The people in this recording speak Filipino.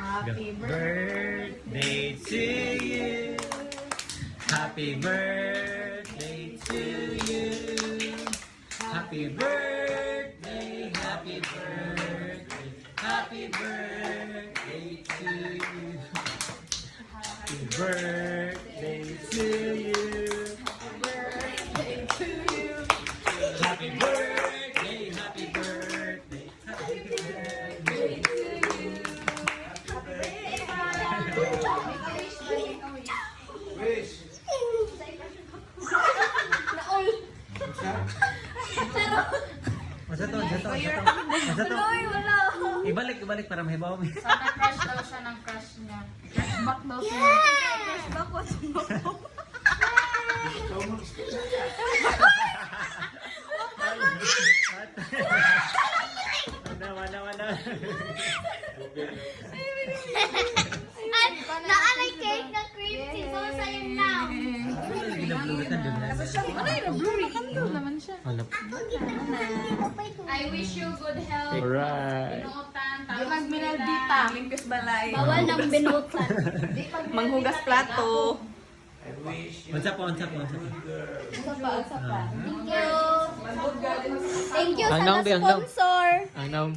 Happy birthday to you. Happy birthday to you. Happy birthday, happy birthday, happy birthday to you. Happy birthday to you. birthday to you. Happy birthday, happy birthday, happy birthday to you. Masa to? Wala. Ibalik para may bawa. So, na-crush daw siya ng crush niya. Flashback daw siya. Flashback was mo. Wala. Naalay cake na cream cheese. So, sa'yo now. Ano yung blurry? Kanto naman siya. I wish you good health. Alright. Pinuutan. Yung nagminaldita. Limpis balay. Bawal ng binutan. Manghugas plato. Unsa pa. Thank you. Thank you sa Ang naong, na-sponsor. Ang